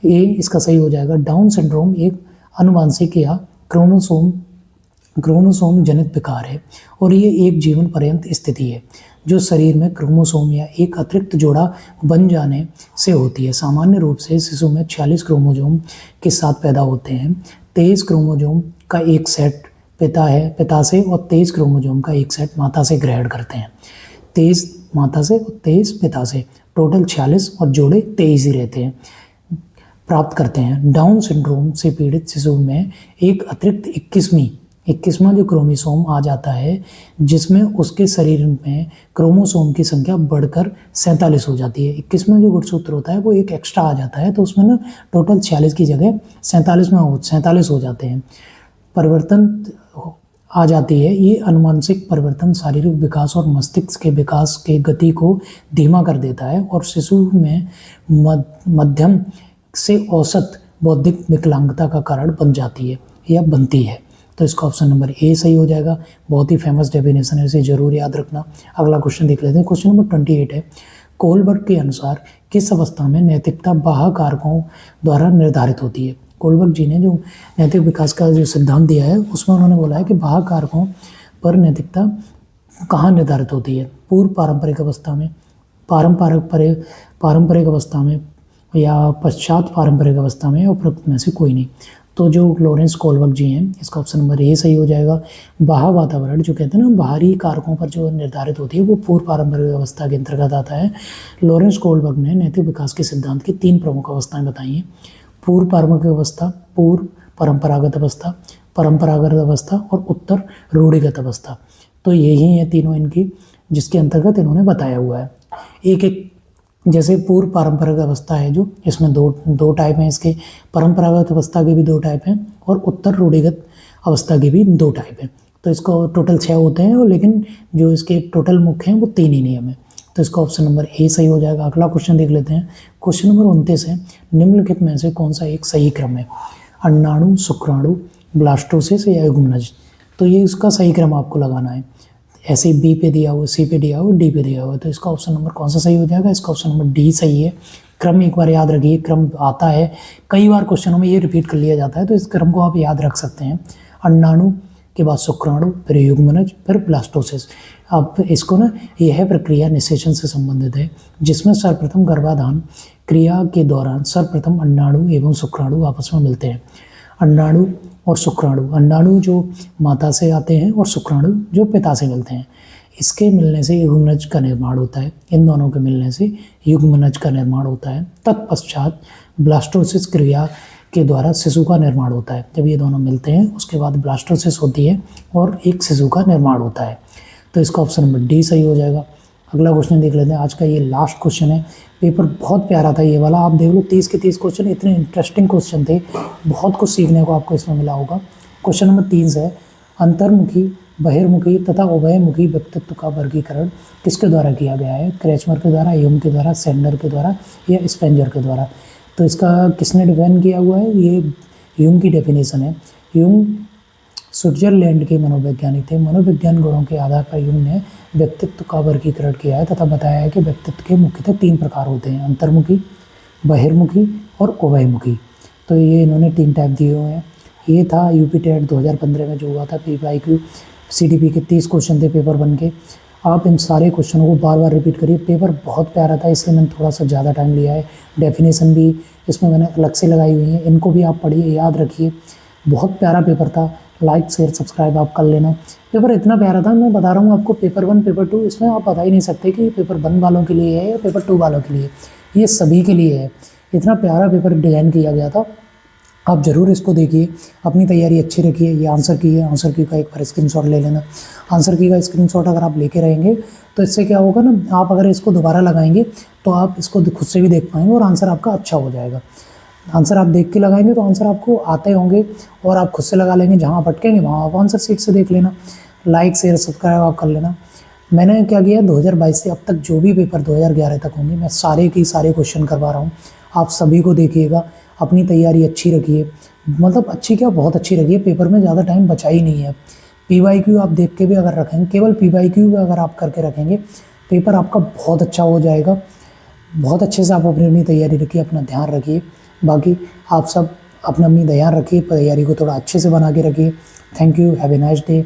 Speaker 1: ए इसका सही हो जाएगा। डाउन सिंड्रोम एक अनुवांशिक या क्रोमोसोम जनित विकार है, और ये एक जीवन पर्यंत स्थिति है जो शरीर में क्रोमोसोम या एक अतिरिक्त जोड़ा बन जाने से होती है। सामान्य रूप से शिशु में 46 क्रोमोसोम के साथ पैदा होते हैं। 23 क्रोमोसोम का एक सेट पिता से और 23 क्रोमोसोम का एक सेट माता से ग्रहण करते हैं। 23 माता से और 23 पिता से, टोटल 46 और जोड़े 23 ही रहते हैं, प्राप्त करते हैं। डाउन सिंड्रोम से पीड़ित शिशु में एक अतिरिक्त 21वां जो क्रोमोसोम आ जाता है, जिसमें उसके शरीर में क्रोमोसोम की संख्या बढ़कर 47 हो जाती है। 21वां जो गुणसूत्र होता है वो एक एक्स्ट्रा आ जाता है, तो उसमें ना टोटल 46 की जगह 47 हो जाते हैं। परिवर्तन आ जाती है। ये अनुवांशिक परिवर्तन शारीरिक विकास और मस्तिष्क के विकास के गति को धीमा कर देता है और शिशु में मध्यम से औसत बौद्धिक विकलांगता का कारण बन जाती है या बनती है। तो इसका ऑप्शन नंबर ए सही हो जाएगा। बहुत ही फेमस डेफिनेशन है, इसे जरूर याद रखना। अगला क्वेश्चन देख लेते हैं। क्वेश्चन नंबर 28 है, कोलबर्ग के अनुसार किस अवस्था में नैतिकता बाह्य कारकों द्वारा निर्धारित होती है। कोलबर्ग जी ने जो नैतिक विकास का जो सिद्धांत दिया है उसमें उन्होंने बोला है कि बाह्य कारकों पर नैतिकता कहाँ निर्धारित होती है। पूर्व पारंपरिक अवस्था में, पारंपरिक अवस्था में, या पश्चात पारंपरिक अवस्था में, और प्रकृति में से कोई नहीं। तो जो लॉरेंस कोलबर्ग जी हैं, इसका ऑप्शन नंबर ए सही हो जाएगा। बाह्य वातावरण जो कहते हैं ना, बाहरी कारकों पर जो निर्धारित होती है वो पूर्व पारंपरिक अवस्था के अंतर्गत आता है। लॉरेंस कोलबर्ग ने नैतिक विकास के सिद्धांत की 3 प्रमुख अवस्थाएं बताई हैं। पूर्व पारंपरिक अवस्था, पूर्व परंपरागत अवस्था, परंपरागत अवस्था और उत्तर रूढ़िगत अवस्था। तो यही है तीनों इनकी, जिसके अंतर्गत इन्होंने बताया हुआ है। एक एक जैसे पूर्व पारंपरिक अवस्था है जो, इसमें दो टाइप हैं इसके, परंपरागत अवस्था के भी 2 टाइप हैं और उत्तर रूढ़िगत अवस्था के भी 2 टाइप हैं। तो इसको टोटल 6 होते हैं, और लेकिन जो इसके टोटल मुख्य हैं वो 3 ही नियम है। तो इसका ऑप्शन नंबर ए सही हो जाएगा। अगला क्वेश्चन देख लेते हैं। क्वेश्चन नंबर 29 है, निम्नलिखित में से कौन सा एक सही क्रम है। अंडाणु, शुक्राणु, ब्लास्टोसिस या युग्मनज। तो ये इसका सही क्रम आपको लगाना है। ऐसे बी पे दिया हुआ, सी पे दिया हुआ, डी पे दिया हुआ। तो इसका ऑप्शन नंबर कौन सा सही हो जाएगा। इसका ऑप्शन नंबर डी सही है। क्रम एक बार याद रखिए, क्रम आता है कई बार क्वेश्चनों में, ये रिपीट कर लिया जाता है, तो इस क्रम को आप याद रख सकते हैं। अंडाणु के बाद शुक्राणु, फिर युग्मनज, फिर ब्लास्टोसिस। अब इसको ना, यह प्रक्रिया निषेचन से संबंधित है, जिसमें सर्वप्रथम गर्भाधान क्रिया के दौरान सर्वप्रथम अंडाणु एवं शुक्राणु आपस में मिलते हैं। अंडाणु और शुक्राणु, अंडाणु जो माता से आते हैं और शुक्राणु जो पिता से मिलते हैं, इसके मिलने से युग्मनज का निर्माण होता है। इन दोनों के मिलने से युग्मनज का निर्माण होता है। तत्पश्चात ब्लास्टोसिस क्रिया के द्वारा शिशु का निर्माण होता है। जब ये दोनों मिलते हैं उसके बाद ब्लास्टोसिस होती है और एक शिशु का निर्माण होता है। तो इसका ऑप्शन नंबर डी सही हो जाएगा। अगला क्वेश्चन देख लेते हैं। आज का ये लास्ट क्वेश्चन है। पेपर बहुत प्यारा था ये वाला, आप देख लो 30 के 30 क्वेश्चन इतने इंटरेस्टिंग क्वेश्चन थे, बहुत कुछ सीखने को आपको इसमें मिला होगा। क्वेश्चन नंबर 3 है, अंतर्मुखी, बहिर्मुखी तथा उभयमुखी व्यक्तित्व का वर्गीकरण किसके द्वारा किया गया है। क्रेचमर के द्वारा, ह्यूम के द्वारा, सैंडर के द्वारा या स्पेंजर के द्वारा। तो इसका किसने डिफाइन किया हुआ है, ये ह्यूम की डेफिनेशन है। ह्यूम स्विट्जरलैंड के मनोवैज्ञानिक थे। मनोविज्ञान गुणों के आधार पर ह्यूम ने व्यक्तित्व का वर्गीकरण किया है तथा बताया है कि व्यक्तित्व के मुख्यतः 3 प्रकार होते हैं, अंतर्मुखी, बहिर्मुखी और उभयमुखी। तो ये इन्होंने 3 टाइप दिए हुए हैं। ये था यूपी टेट 2015 में जो हुआ था, PYQ CDP के 30 क्वेश्चन थे पेपर 1 के। आप इन सारे क्वेश्चनों को बार बार रिपीट करिए। पेपर बहुत प्यारा था, इसलिए मैंने थोड़ा सा ज़्यादा टाइम लिया है। डेफिनेशन भी इसमें मैंने अलग से लगाई हुई है, इनको भी आप पढ़िए, याद रखिए। बहुत प्यारा पेपर था। लाइक शेयर सब्सक्राइब आप कर लेना। पेपर इतना प्यारा था, मैं बता रहा हूँ आपको, पेपर 1 पेपर 2 इसमें आप बता ही नहीं सकते कि पेपर 1 वालों के लिए है या पेपर 2 वालों के लिए, ये सभी के लिए है। इतना प्यारा पेपर डिज़ाइन किया गया था। आप ज़रूर इसको देखिए, अपनी तैयारी अच्छी रखिए। ये आंसर की है, आंसर की का एक बार स्क्रीनशॉट ले लेना। आंसर की का स्क्रीनशॉट अगर आप लेके रहेंगे तो इससे क्या होगा ना, आप अगर इसको दोबारा लगाएंगे तो आप इसको खुद से भी देख पाएंगे और आंसर आपका अच्छा हो जाएगा। आंसर आप देख के लगाएंगे तो आंसर आपको आते होंगे और आप खुद से लगा लेंगे। जहाँ आप अटकेंगे वहाँ आप आंसर सीट से देख लेना। लाइक शेयर सब्सक्राइब आप कर लेना। मैंने क्या किया, 2022 से अब तक जो भी पेपर 2011 तक होंगे, मैं सारे के सारे क्वेश्चन करवा रहा हूँ। आप सभी को देखिएगा, अपनी तैयारी अच्छी रखिए, मतलब अच्छी क्या, बहुत अच्छी रखिए। पेपर में ज़्यादा टाइम बचा ही नहीं है। PYQ आप देख के भी अगर रखेंगे, केवल PYQ अगर आप करके रखेंगे, पेपर आपका बहुत अच्छा हो जाएगा। बहुत अच्छे से आप अपनी तैयारी रखिए, अपना ध्यान रखिए। बाकी आप सब अपनी ध्यान रखिए, तैयारी को थोड़ा अच्छे से बना के रखिए। Thank you, have a nice day.